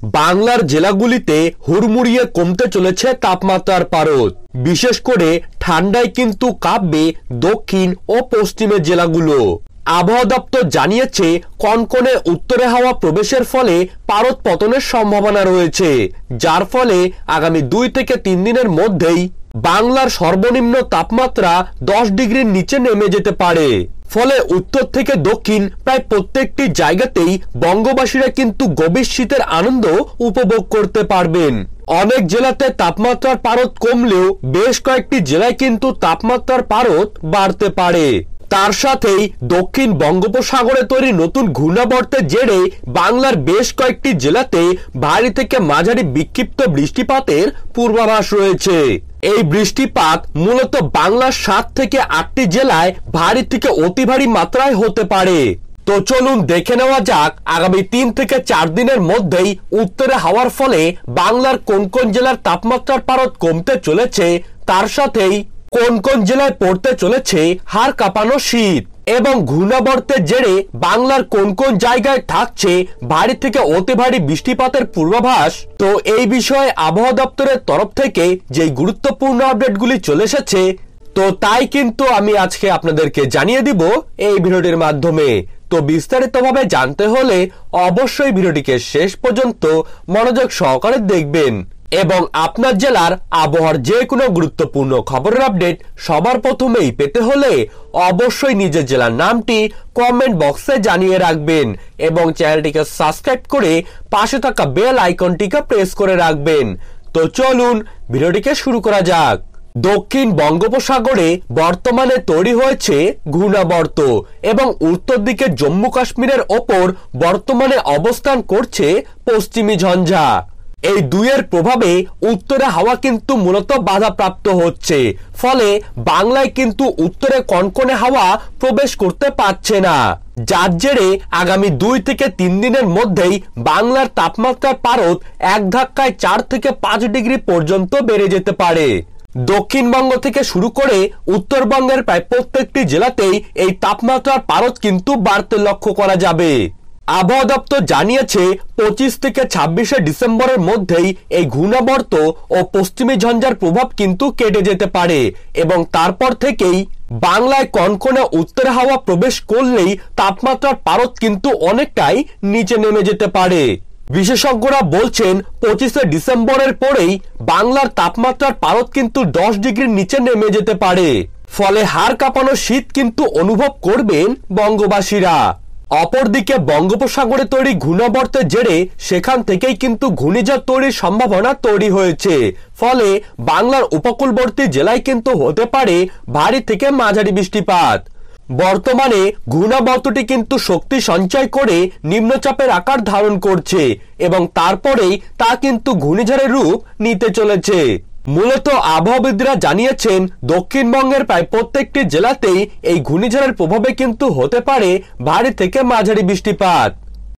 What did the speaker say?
বাংলার জেলাগুলিতে হুড়মুড়িয়ে কমতে চলেছে তাপমাত্রার পারদ। বিশেষ করে ঠান্ডায় কিন্তু কাঁপবে দক্ষিণ ও পশ্চিমের জেলাগুলো। আবহাওয়া দপ্তর জানিয়েছে, কনকনে উত্তরে হাওয়া প্রবেশের ফলে পারদ পতনের সম্ভাবনা রয়েছে, যার ফলে আগামী 2 থেকে 3 দিনের মধ্যেই বাংলার সর্বনিম্ন তাপমাত্রা 10 ডিগ্রির নিচে নেমে যেতে পারে। ফলে উত্তর থেকে দক্ষিণ প্রায় প্রত্যেকটি জায়গাতেই বঙ্গবাসীরা কিন্তু গভীর শীতের আনন্দ উপভোগ করতে পারবেন। অনেক জেলাতে তাপমাত্রার পারদ কমলেও বেশ কয়েকটি জেলায় কিন্তু তাপমাত্রার পারদ বাড়তে পারে। তার সাথেই দক্ষিণ বঙ্গোপসাগরে তৈরি নতুন ঘূর্ণাবর্তের জেরে বাংলার বেশ কয়েকটি জেলাতে ভারী থেকে মাঝারি বিক্ষিপ্ত বৃষ্টিপাতের পূর্বাভাস রয়েছে। এই বৃষ্টিপাত মূলত বাংলার 7 থেকে 8টি জেলায় ভারী থেকে অতি ভারী মাত্রায় হতে পারে। তো চলুন দেখে নেওয়া যাক আগামী 3 থেকে 4 দিনের মধ্যেই উত্তরে হাওয়ার ফলে বাংলার কোন কোন জেলার তাপমাত্রার পারদ কমতে চলেছে, তার সাথেই কোন কোন জেলায় পড়তে চলেছে হাড় কাঁপানো শীত, এবং ঘূর্ণাবর্তের জেরে বাংলার কোন কোন জায়গায় থাকছে ভারী থেকে অতি ভারী বৃষ্টিপাতের পূর্বাভাস। তো এই বিষয়ে আবহাওয়া দপ্তরের তরফ থেকে যে গুরুত্বপূর্ণ আপডেটগুলি চলে এসেছে, তো তাই কিন্তু আমি আজকে আপনাদেরকে জানিয়ে দিব এই ভিডিওটির মাধ্যমে। তো বিস্তারিতভাবে জানতে হলে অবশ্যই ভিডিওটিকে শেষ পর্যন্ত মনোযোগ সহকারে দেখবেন, এবং আপনার জেলার আবহাওয়ার যে কোনো গুরুত্বপূর্ণ খবরের আপডেট সবার প্রথমেই পেতে হলে অবশ্যই নিজের জেলার নামটি কমেন্ট বক্সে জানিয়ে রাখবেন, এবং চ্যানেলটিকে সাবস্ক্রাইব করে পাশে থাকা বেল আইকনটিকে প্রেস করে রাখবেন। তো চলুন ভিডিওটিকে শুরু করা যাক। দক্ষিণ বঙ্গোপসাগরে বর্তমানে তৈরি হয়েছে ঘূর্ণাবর্ত, এবং উত্তর দিকে জম্মু কাশ্মীরের ওপর বর্তমানে অবস্থান করছে পশ্চিমী ঝঞ্ঝা। এই দুইয়ের প্রভাবে উত্তরে হাওয়া কিন্তু মূলত বাধাপ্রাপ্ত হচ্ছে, ফলে বাংলায় কিন্তু উত্তরে কনকনে হাওয়া প্রবেশ করতে পারছে না, যার জেরে আগামী 2 থেকে 3 দিনের মধ্যেই বাংলার তাপমাত্রার পারদ এক ধাক্কায় 4 থেকে 5 ডিগ্রি পর্যন্ত বেড়ে যেতে পারে। দক্ষিণবঙ্গ থেকে শুরু করে উত্তরবঙ্গের প্রায় প্রত্যেকটি জেলাতেই এই তাপমাত্রার পারদ কিন্তু বাড়তে লক্ষ্য করা যাবে। আবহাওয়া দপ্তর জানিয়েছে, 25 থেকে 26শে ডিসেম্বরের মধ্যেই এই ঘূর্ণাবর্ত ও পশ্চিমী ঝঞ্ঝার প্রভাব কিন্তু কেটে যেতে পারে, এবং তারপর থেকেই বাংলায় কনকনে উত্তর হাওয়া প্রবেশ করলেই তাপমাত্রার পারদ কিন্তু অনেকটাই নিচে নেমে যেতে পারে। বিশেষজ্ঞরা বলছেন, 25শে ডিসেম্বরের পরেই বাংলার তাপমাত্রার পারদ কিন্তু 10 ডিগ্রির নিচে নেমে যেতে পারে। ফলে হাড় কাঁপানো শীত কিন্তু অনুভব করবেন বঙ্গবাসীরা। অপরদিকে বঙ্গোপসাগরে তৈরি ঘূর্ণাবর্তের জেরে সেখান থেকেই কিন্তু ঘূর্ণিঝড় তৈরির সম্ভাবনা তৈরি হয়েছে। ফলে বাংলার উপকূলবর্তী জেলায় কিন্তু হতে পারে ভারী থেকে মাঝারি বৃষ্টিপাত। বর্তমানে ঘূর্ণাবর্তটি কিন্তু শক্তি সঞ্চয় করে নিম্নচাপের আকার ধারণ করছে, এবং তারপরেই তা কিন্তু ঘূর্ণিঝড়ের রূপ নিতে চলেছে। মূলত আবহাওয়াবিদরা জানিয়েছেন, দক্ষিণবঙ্গের প্রায় প্রত্যেকটি জেলাতেই এই ঘূর্ণিঝড়ের প্রভাবে কিন্তু হতে পারে ভারী থেকে মাঝারি বৃষ্টিপাত।